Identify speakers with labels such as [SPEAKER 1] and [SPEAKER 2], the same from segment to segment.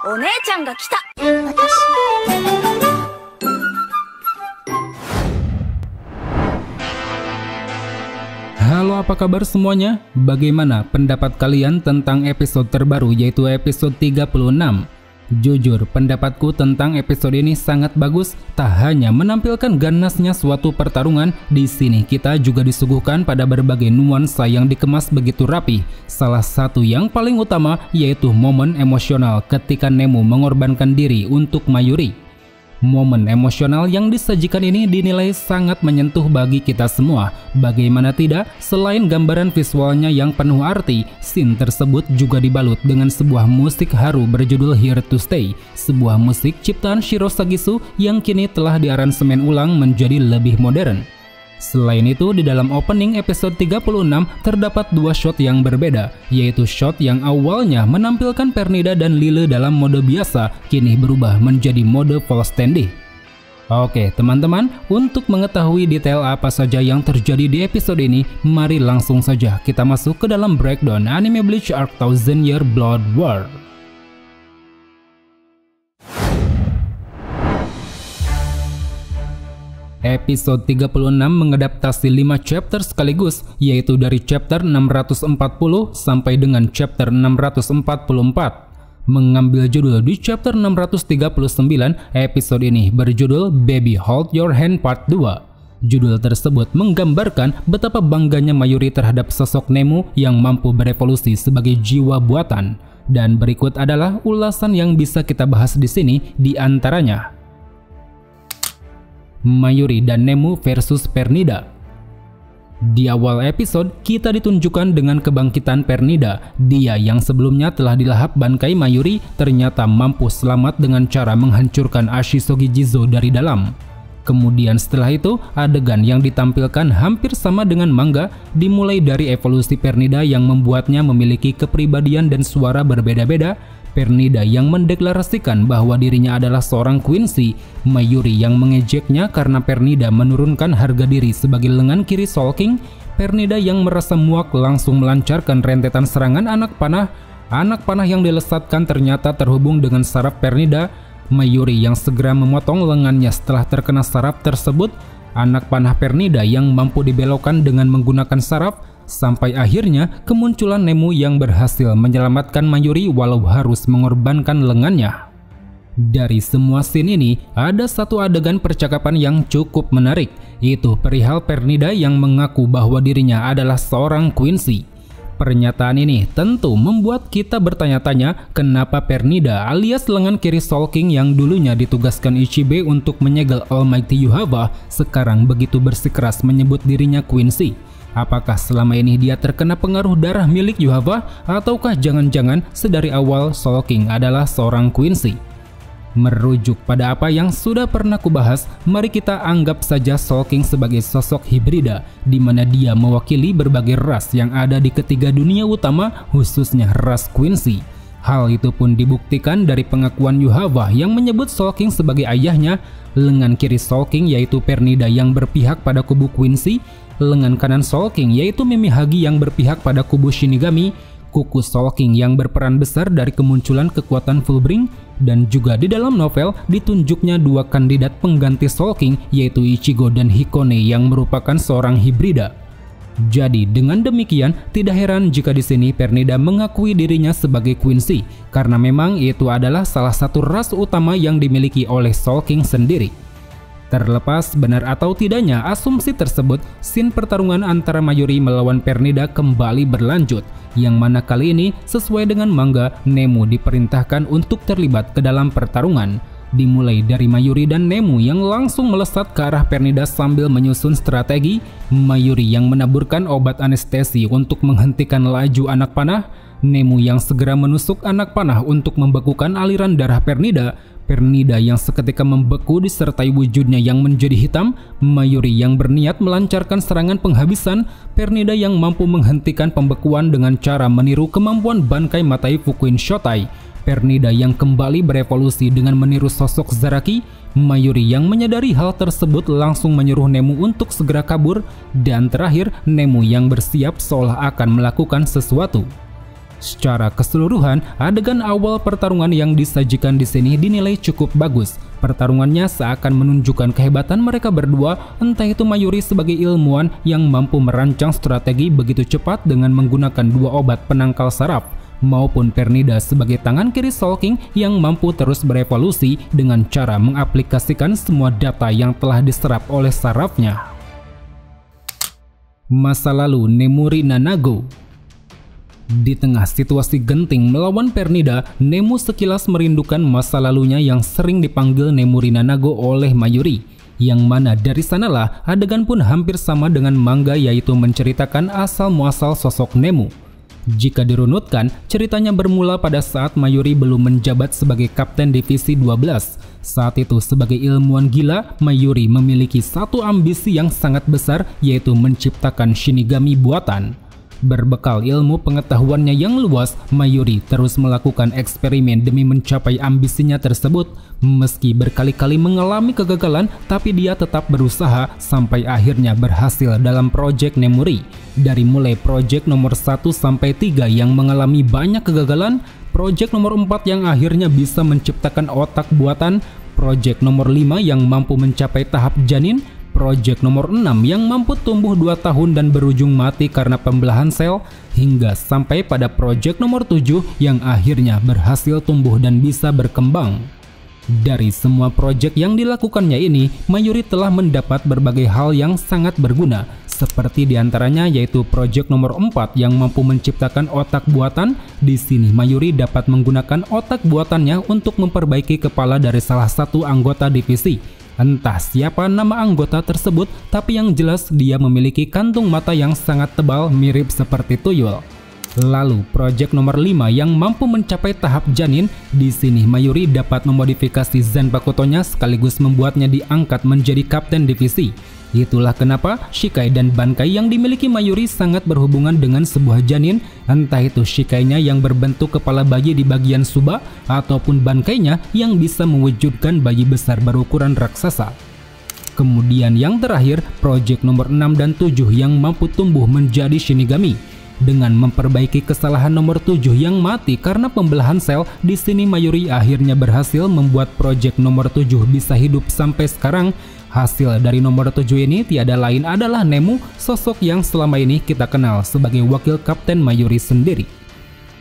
[SPEAKER 1] お姉ちゃんが来た。
[SPEAKER 2] Halo, apa kabar semuanya? Bagaimana pendapat kalian tentang episode terbaru, yaitu episode 36? Jujur, pendapatku tentang episode ini sangat bagus. Tak hanya menampilkan ganasnya suatu pertarungan, di sini kita juga disuguhkan pada berbagai nuansa yang dikemas begitu rapi. Salah satu yang paling utama yaitu momen emosional ketika Nemu mengorbankan diri untuk Mayuri. Momen emosional yang disajikan ini dinilai sangat menyentuh bagi kita semua. Bagaimana tidak, selain gambaran visualnya yang penuh arti, scene tersebut juga dibalut dengan sebuah musik haru berjudul Here to Stay, sebuah musik ciptaan Shiro Sagisu yang kini telah diaransemen ulang menjadi lebih modern. Selain itu, di dalam opening episode 36 terdapat dua shot yang berbeda, yaitu shot yang awalnya menampilkan Pernida dan Lille dalam mode biasa, kini berubah menjadi mode full standing. Oke teman-teman, untuk mengetahui detail apa saja yang terjadi di episode ini, mari langsung saja kita masuk ke dalam breakdown anime Bleach Arc Thousand Year Blood War. Episode 36 mengadaptasi 5 chapter sekaligus, yaitu dari chapter 640 sampai dengan chapter 644. Mengambil judul di chapter 639, episode ini berjudul Baby Hold Your Hand Part 2. Judul tersebut menggambarkan betapa bangganya Mayuri terhadap sosok Nemu yang mampu berevolusi sebagai jiwa buatan. Dan berikut adalah ulasan yang bisa kita bahas di sini, di antaranya Mayuri dan Nemu versus Pernida. Di awal episode, kita ditunjukkan dengan kebangkitan Pernida. Dia yang sebelumnya telah dilahap bangkai Mayuri ternyata mampu selamat dengan cara menghancurkan Ashisogi Jizo dari dalam. Kemudian setelah itu, adegan yang ditampilkan hampir sama dengan manga, dimulai dari evolusi Pernida yang membuatnya memiliki kepribadian dan suara berbeda-beda. Pernida yang mendeklarasikan bahwa dirinya adalah seorang Quincy, Mayuri yang mengejeknya karena Pernida menurunkan harga diri sebagai lengan kiri Soul King, Pernida yang merasa muak langsung melancarkan rentetan serangan anak panah yang dilesatkan ternyata terhubung dengan saraf Pernida, Mayuri yang segera memotong lengannya setelah terkena saraf tersebut, anak panah Pernida yang mampu dibelokkan dengan menggunakan saraf, sampai akhirnya kemunculan Nemu yang berhasil menyelamatkan Mayuri walau harus mengorbankan lengannya. Dari semua scene ini, ada satu adegan percakapan yang cukup menarik, yaitu perihal Pernida yang mengaku bahwa dirinya adalah seorang Quincy. Pernyataan ini tentu membuat kita bertanya-tanya kenapa Pernida alias lengan kiri Soul King yang dulunya ditugaskan Ichibe untuk menyegel Almighty Yuhava sekarang begitu bersikeras menyebut dirinya Quincy. Apakah selama ini dia terkena pengaruh darah milik Yuhava, ataukah jangan-jangan sedari awal Soul King adalah seorang Quincy? Merujuk pada apa yang sudah pernah kubahas, mari kita anggap saja Soul King sebagai sosok hibrida, di mana dia mewakili berbagai ras yang ada di ketiga dunia utama, khususnya ras Quincy. Hal itu pun dibuktikan dari pengakuan Yuhava yang menyebut Soul King sebagai ayahnya, lengan kiri Soul King yaitu Pernida yang berpihak pada kubu Quincy, lengan kanan Soul King yaitu Mimihagi yang berpihak pada kubu Shinigami, kuku Soul King yang berperan besar dari kemunculan kekuatan Fullbring, dan juga di dalam novel ditunjuknya dua kandidat pengganti Soul King yaitu Ichigo dan Hikone yang merupakan seorang hibrida. Jadi dengan demikian tidak heran jika di sini Pernida mengakui dirinya sebagai Quincy karena memang itu adalah salah satu ras utama yang dimiliki oleh Soul King sendiri. Terlepas benar atau tidaknya asumsi tersebut, scene pertarungan antara Mayuri melawan Pernida kembali berlanjut, yang mana kali ini sesuai dengan manga, Nemu diperintahkan untuk terlibat ke dalam pertarungan. Dimulai dari Mayuri dan Nemu yang langsung melesat ke arah Pernida sambil menyusun strategi, Mayuri yang menaburkan obat anestesi untuk menghentikan laju anak panah, Nemu yang segera menusuk anak panah untuk membekukan aliran darah Pernida, Pernida yang seketika membeku disertai wujudnya yang menjadi hitam, Mayuri yang berniat melancarkan serangan penghabisan, Pernida yang mampu menghentikan pembekuan dengan cara meniru kemampuan Bankai Matai Fukuin Shotai, Pernida yang kembali berevolusi dengan meniru sosok Zaraki, Mayuri yang menyadari hal tersebut langsung menyuruh Nemu untuk segera kabur, dan terakhir Nemu yang bersiap seolah akan melakukan sesuatu. Secara keseluruhan, adegan awal pertarungan yang disajikan di sini dinilai cukup bagus. Pertarungannya seakan menunjukkan kehebatan mereka berdua, entah itu Mayuri sebagai ilmuwan yang mampu merancang strategi begitu cepat dengan menggunakan 2 obat penangkal saraf, maupun Pernida sebagai tangan kiri Soul King yang mampu terus berevolusi dengan cara mengaplikasikan semua data yang telah diserap oleh sarafnya. Masa lalu Nemuri Nanago. Di tengah situasi genting melawan Pernida, Nemu sekilas merindukan masa lalunya yang sering dipanggil Nemuri Nanago oleh Mayuri. Yang mana dari sanalah adegan pun hampir sama dengan manga, yaitu menceritakan asal-muasal sosok Nemu. Jika dirunutkan, ceritanya bermula pada saat Mayuri belum menjabat sebagai Kapten Divisi 12. Saat itu sebagai ilmuwan gila, Mayuri memiliki satu ambisi yang sangat besar, yaitu menciptakan Shinigami buatan. Berbekal ilmu pengetahuannya yang luas, Mayuri terus melakukan eksperimen demi mencapai ambisinya tersebut. Meski berkali-kali mengalami kegagalan, tapi dia tetap berusaha sampai akhirnya berhasil dalam proyek Nemuri. Dari mulai proyek nomor 1 sampai 3 yang mengalami banyak kegagalan, proyek nomor 4 yang akhirnya bisa menciptakan otak buatan, proyek nomor 5 yang mampu mencapai tahap janin, proyek nomor 6 yang mampu tumbuh 2 tahun dan berujung mati karena pembelahan sel, hingga sampai pada proyek nomor 7 yang akhirnya berhasil tumbuh dan bisa berkembang. Dari semua proyek yang dilakukannya ini, Mayuri telah mendapat berbagai hal yang sangat berguna, seperti diantaranya yaitu proyek nomor 4 yang mampu menciptakan otak buatan. Di sini Mayuri dapat menggunakan otak buatannya untuk memperbaiki kepala dari salah satu anggota divisi. Entah siapa nama anggota tersebut, tapi yang jelas dia memiliki kantung mata yang sangat tebal mirip seperti tuyul. Lalu proyek nomor 5 yang mampu mencapai tahap janin, di sini Mayuri dapat memodifikasi Zanpakutonya sekaligus membuatnya diangkat menjadi kapten divisi. Itulah kenapa Shikai dan Bankai yang dimiliki Mayuri sangat berhubungan dengan sebuah janin, entah itu Shikainya yang berbentuk kepala bayi di bagian suba ataupun Bankainya yang bisa mewujudkan bayi besar berukuran raksasa. Kemudian yang terakhir, proyek nomor 6 dan 7 yang mampu tumbuh menjadi Shinigami. Dengan memperbaiki kesalahan nomor 7 yang mati karena pembelahan sel, di sini Mayuri akhirnya berhasil membuat proyek nomor 7 bisa hidup sampai sekarang. Hasil dari nomor 7 ini tiada lain adalah Nemu, sosok yang selama ini kita kenal sebagai wakil Kapten Mayuri sendiri.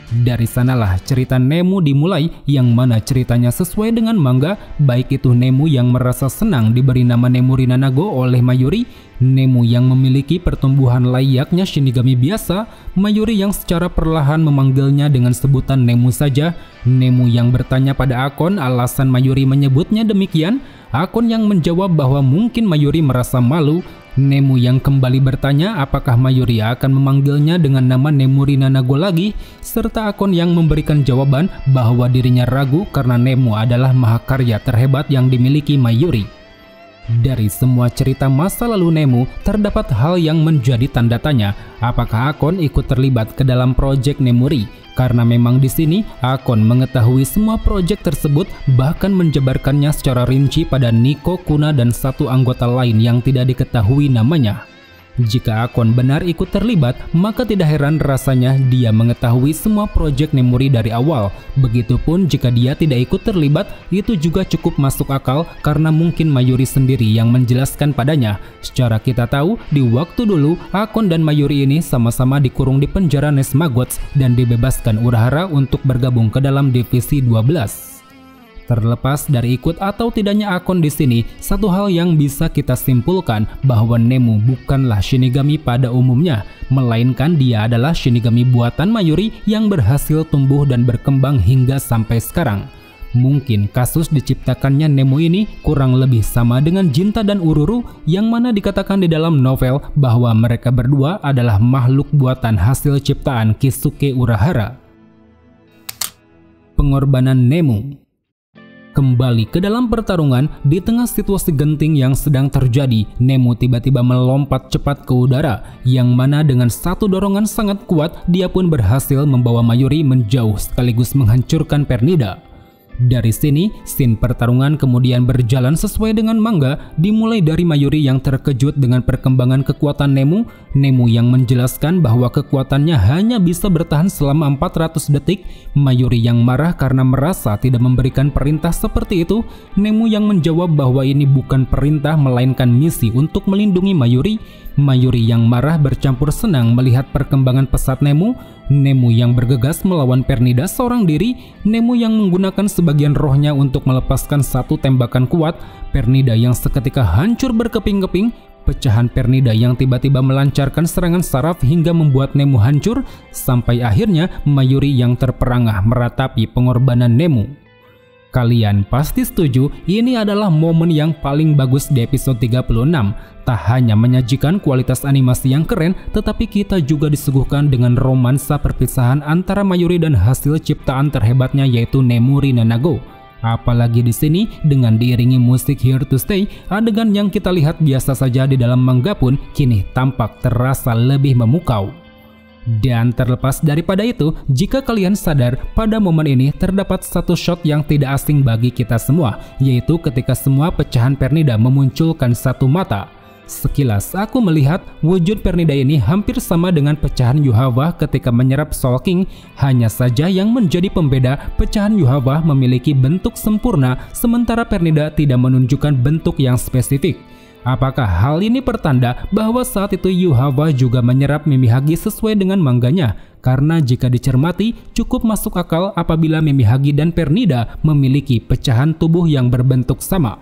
[SPEAKER 2] Dari sanalah cerita Nemu dimulai, yang mana ceritanya sesuai dengan manga, baik itu Nemu yang merasa senang diberi nama Nemuri Nanago oleh Mayuri, Nemu yang memiliki pertumbuhan layaknya Shinigami biasa, Mayuri yang secara perlahan memanggilnya dengan sebutan Nemu saja, Nemu yang bertanya pada Akon alasan Mayuri menyebutnya demikian, Akon yang menjawab bahwa mungkin Mayuri merasa malu, Nemu yang kembali bertanya apakah Mayuri akan memanggilnya dengan nama Nemuri Nanago lagi, serta Akon yang memberikan jawaban bahwa dirinya ragu karena Nemu adalah mahakarya terhebat yang dimiliki Mayuri. Dari semua cerita masa lalu Nemu, terdapat hal yang menjadi tanda tanya, apakah Akon ikut terlibat ke dalam proyek Nemuri? Karena memang di sini Akon mengetahui semua proyek tersebut, bahkan menjabarkannya secara rinci pada Nico, Kuna, dan satu anggota lain yang tidak diketahui namanya. Jika Akon benar ikut terlibat, maka tidak heran rasanya dia mengetahui semua proyek Nemuri dari awal. Begitupun jika dia tidak ikut terlibat, itu juga cukup masuk akal karena mungkin Mayuri sendiri yang menjelaskan padanya. Secara kita tahu, di waktu dulu, Akon dan Mayuri ini sama-sama dikurung di penjara Nesmagots dan dibebaskan Urahara untuk bergabung ke dalam divisi 12. Terlepas dari ikut atau tidaknya Akon di sini, satu hal yang bisa kita simpulkan bahwa Nemu bukanlah Shinigami pada umumnya, melainkan dia adalah Shinigami buatan Mayuri yang berhasil tumbuh dan berkembang hingga sampai sekarang. Mungkin kasus diciptakannya Nemu ini kurang lebih sama dengan Jinta dan Ururu, yang mana dikatakan di dalam novel bahwa mereka berdua adalah makhluk buatan hasil ciptaan Kisuke Urahara. Pengorbanan Nemu. Kembali ke dalam pertarungan, di tengah situasi genting yang sedang terjadi, Nemu tiba-tiba melompat cepat ke udara, yang mana dengan satu dorongan sangat kuat, dia pun berhasil membawa Mayuri menjauh sekaligus menghancurkan Pernida. Dari sini, scene pertarungan kemudian berjalan sesuai dengan manga, dimulai dari Mayuri yang terkejut dengan perkembangan kekuatan Nemu yang menjelaskan bahwa kekuatannya hanya bisa bertahan selama 400 detik, Mayuri yang marah karena merasa tidak memberikan perintah seperti itu, Nemu yang menjawab bahwa ini bukan perintah melainkan misi untuk melindungi Mayuri yang marah bercampur senang melihat perkembangan pesat Nemu yang bergegas melawan Pernida seorang diri, Nemu yang menggunakan sebagian rohnya untuk melepaskan satu tembakan kuat, Pernida yang seketika hancur berkeping-keping, pecahan Pernida yang tiba-tiba melancarkan serangan saraf hingga membuat Nemu hancur, sampai akhirnya Mayuri yang terperangah meratapi pengorbanan Nemu. Kalian pasti setuju, ini adalah momen yang paling bagus di episode 36. Tak hanya menyajikan kualitas animasi yang keren, tetapi kita juga disuguhkan dengan romansa perpisahan antara Mayuri dan hasil ciptaan terhebatnya yaitu Nemuri Nanago. Apalagi di sini dengan diiringi musik Here to Stay, adegan yang kita lihat biasa saja di dalam manga pun kini tampak terasa lebih memukau. Dan terlepas daripada itu, jika kalian sadar, pada momen ini terdapat satu shot yang tidak asing bagi kita semua, yaitu ketika semua pecahan Pernida memunculkan satu mata. Sekilas aku melihat wujud Pernida ini hampir sama dengan pecahan Yuhawa ketika menyerap Soul King, hanya saja yang menjadi pembeda pecahan Yuhawa memiliki bentuk sempurna sementara Pernida tidak menunjukkan bentuk yang spesifik. Apakah hal ini pertanda bahwa saat itu Yuhawa juga menyerap Mimihagi sesuai dengan mangganya? Karena jika dicermati, cukup masuk akal apabila Mimihagi dan Pernida memiliki pecahan tubuh yang berbentuk sama.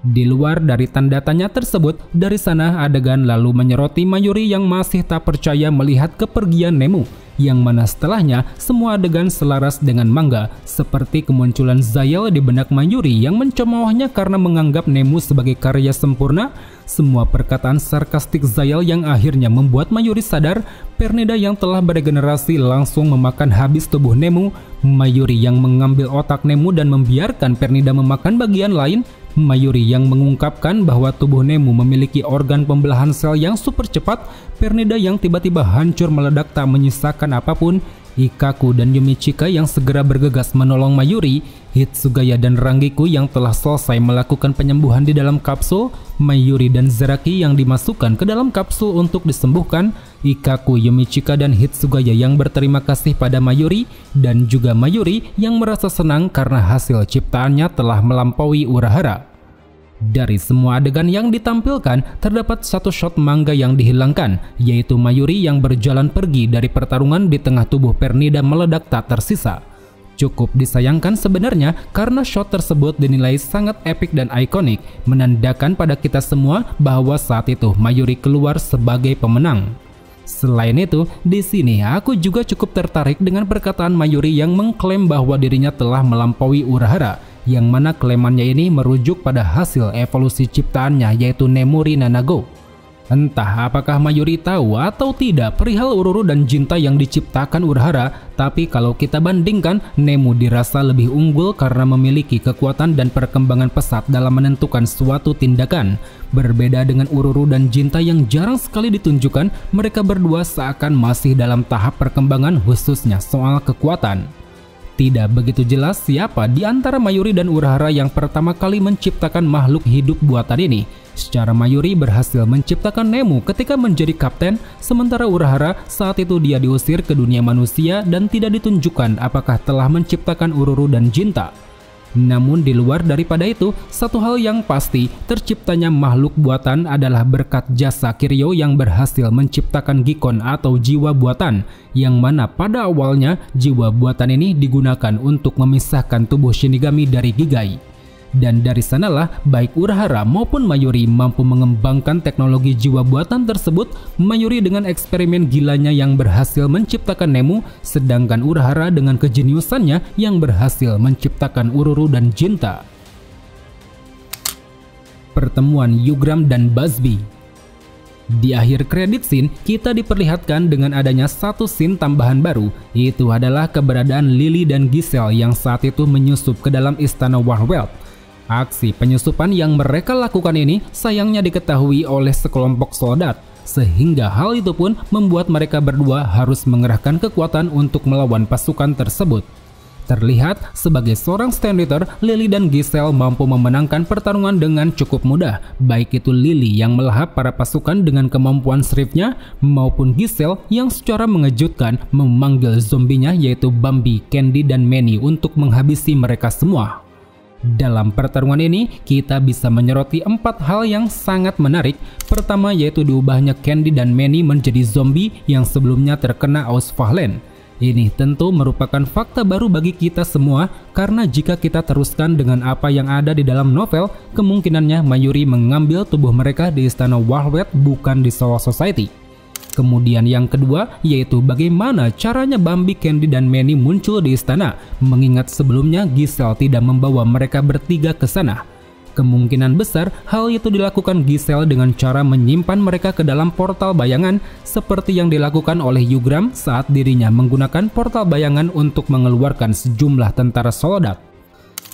[SPEAKER 2] Di luar dari tanda tanya tersebut, dari sana adegan lalu menyoroti Mayuri yang masih tak percaya melihat kepergian Nemu, yang mana setelahnya semua adegan selaras dengan manga, seperti kemunculan Zayel di benak Mayuri yang mencemoohnya karena menganggap Nemu sebagai karya sempurna, semua perkataan sarkastik Zayel yang akhirnya membuat Mayuri sadar Pernida yang telah beregenerasi langsung memakan habis tubuh Nemu, Mayuri yang mengambil otak Nemu dan membiarkan Pernida memakan bagian lain, Mayuri yang mengungkapkan bahwa tubuh Nemu memiliki organ pembelahan sel yang super cepat, Pernida yang tiba-tiba hancur meledak tak menyisakan apapun, Ikkaku dan Yumichika yang segera bergegas menolong Mayuri, Hitsugaya dan Rangiku yang telah selesai melakukan penyembuhan di dalam kapsul, Mayuri dan Zaraki yang dimasukkan ke dalam kapsul untuk disembuhkan, Ikkaku, Yumichika dan Hitsugaya yang berterima kasih pada Mayuri, dan juga Mayuri yang merasa senang karena hasil ciptaannya telah melampaui Urahara. Dari semua adegan yang ditampilkan, terdapat satu shot manga yang dihilangkan, yaitu Mayuri yang berjalan pergi dari pertarungan di tengah tubuh Pernida meledak tak tersisa. Cukup disayangkan sebenarnya karena shot tersebut dinilai sangat epik dan ikonik, menandakan pada kita semua bahwa saat itu Mayuri keluar sebagai pemenang. Selain itu, di sini aku juga cukup tertarik dengan perkataan Mayuri yang mengklaim bahwa dirinya telah melampaui Urahara, yang mana klaimannya ini merujuk pada hasil evolusi ciptaannya yaitu Nemuri Nanago. Entah apakah Mayuri tahu atau tidak perihal Ururu dan Jinta yang diciptakan Urahara, tapi kalau kita bandingkan, Nemu dirasa lebih unggul karena memiliki kekuatan dan perkembangan pesat dalam menentukan suatu tindakan. Berbeda dengan Ururu dan Jinta yang jarang sekali ditunjukkan, mereka berdua seakan masih dalam tahap perkembangan khususnya soal kekuatan. Tidak begitu jelas siapa di antara Mayuri dan Urahara yang pertama kali menciptakan makhluk hidup buatan ini. Secara Mayuri berhasil menciptakan Nemu ketika menjadi kapten, sementara Urahara saat itu dia diusir ke dunia manusia dan tidak ditunjukkan apakah telah menciptakan Ururu dan Jinta. Namun di luar daripada itu, satu hal yang pasti, terciptanya makhluk buatan adalah berkat jasa Kiryu yang berhasil menciptakan Gikon atau jiwa buatan, yang mana pada awalnya jiwa buatan ini digunakan untuk memisahkan tubuh Shinigami dari Gigai. Dan dari sanalah baik Urahara maupun Mayuri mampu mengembangkan teknologi jiwa buatan tersebut. Mayuri dengan eksperimen gilanya yang berhasil menciptakan Nemu, sedangkan Urahara dengan kejeniusannya yang berhasil menciptakan Ururu dan Jinta. Pertemuan Yugram dan Busby. Di akhir kredit scene, kita diperlihatkan dengan adanya satu scene tambahan baru, yaitu adalah keberadaan Lily dan Giselle yang saat itu menyusup ke dalam istana Warwelt. Aksi penyusupan yang mereka lakukan ini sayangnya diketahui oleh sekelompok soldat, sehingga hal itu pun membuat mereka berdua harus mengerahkan kekuatan untuk melawan pasukan tersebut. Terlihat sebagai seorang stand leader, Lily dan Giselle mampu memenangkan pertarungan dengan cukup mudah. Baik itu Lily yang melahap para pasukan dengan kemampuan Shrift-nya, maupun Giselle yang secara mengejutkan memanggil zombinya yaitu Bambi, Candy, dan Manny untuk menghabisi mereka semua. Dalam pertarungan ini, kita bisa menyoroti 4 hal yang sangat menarik. Pertama yaitu diubahnya Candy dan Manny menjadi zombie yang sebelumnya terkena Ausfallen. Ini tentu merupakan fakta baru bagi kita semua, karena jika kita teruskan dengan apa yang ada di dalam novel, kemungkinannya Mayuri mengambil tubuh mereka di istana Wildwood, bukan di Soul Society. Kemudian yang kedua yaitu bagaimana caranya Bambi, Candy, dan Manny muncul di istana, mengingat sebelumnya Giselle tidak membawa mereka bertiga ke sana. Kemungkinan besar hal itu dilakukan Giselle dengan cara menyimpan mereka ke dalam portal bayangan seperti yang dilakukan oleh Yugram saat dirinya menggunakan portal bayangan untuk mengeluarkan sejumlah tentara Soldat.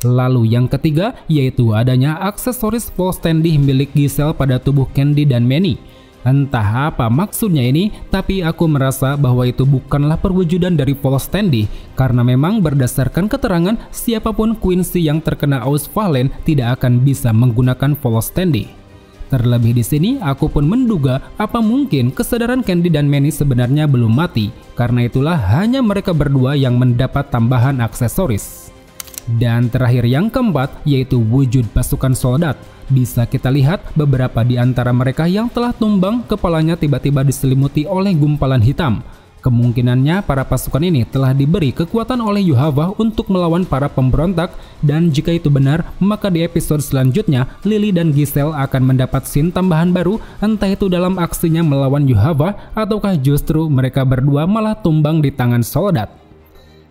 [SPEAKER 2] Lalu yang ketiga yaitu adanya aksesoris full standee milik Giselle pada tubuh Candy dan Manny. Entah apa maksudnya ini, tapi aku merasa bahwa itu bukanlah perwujudan dari False Standee, karena memang berdasarkan keterangan siapapun Quincy yang terkena Ausfallen tidak akan bisa menggunakan False Standee. Terlebih di sini, aku pun menduga apa mungkin kesadaran Candy dan Manny sebenarnya belum mati, karena itulah hanya mereka berdua yang mendapat tambahan aksesoris. Dan terakhir yang keempat yaitu wujud pasukan soldat. Bisa kita lihat beberapa di antara mereka yang telah tumbang, kepalanya tiba-tiba diselimuti oleh gumpalan hitam. Kemungkinannya para pasukan ini telah diberi kekuatan oleh Yuhava untuk melawan para pemberontak, dan jika itu benar, maka di episode selanjutnya Lily dan Giselle akan mendapat scene tambahan baru, entah itu dalam aksinya melawan Yuhava ataukah justru mereka berdua malah tumbang di tangan soldat.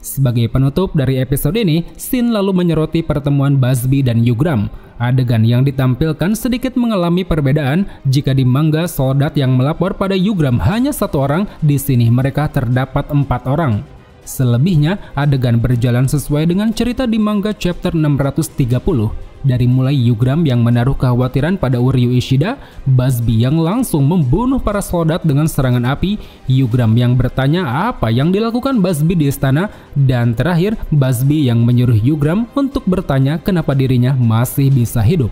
[SPEAKER 2] Sebagai penutup dari episode ini, scene lalu menyoroti pertemuan Busby dan Yugram. Adegan yang ditampilkan sedikit mengalami perbedaan. Jika di manga soldat yang melapor pada Yugram hanya 1 orang, di sini mereka terdapat 4 orang. Selebihnya, adegan berjalan sesuai dengan cerita di manga chapter 630. Dari mulai Yugram yang menaruh kekhawatiran pada Uryu Ishida, Busby yang langsung membunuh para soldat dengan serangan api, Yugram yang bertanya apa yang dilakukan Busby di istana, dan terakhir Busby yang menyuruh Yugram untuk bertanya kenapa dirinya masih bisa hidup.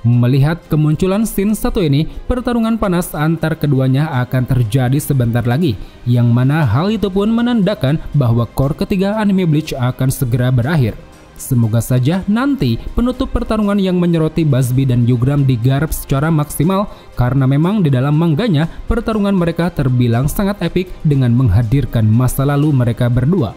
[SPEAKER 2] Melihat kemunculan scene satu ini, pertarungan panas antar keduanya akan terjadi sebentar lagi, yang mana hal itu pun menandakan bahwa core ketiga anime Bleach akan segera berakhir. Semoga saja nanti penutup pertarungan yang menyoroti Busby dan Yugram digarap secara maksimal, karena memang di dalam mangganya pertarungan mereka terbilang sangat epik dengan menghadirkan masa lalu mereka berdua.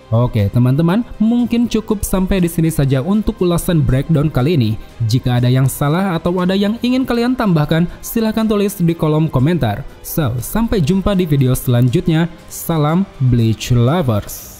[SPEAKER 2] Oke teman-teman, mungkin cukup sampai di sini saja untuk ulasan breakdown kali ini. Jika ada yang salah atau ada yang ingin kalian tambahkan, silahkan tulis di kolom komentar. So, sampai jumpa di video selanjutnya. Salam Bleach Lovers.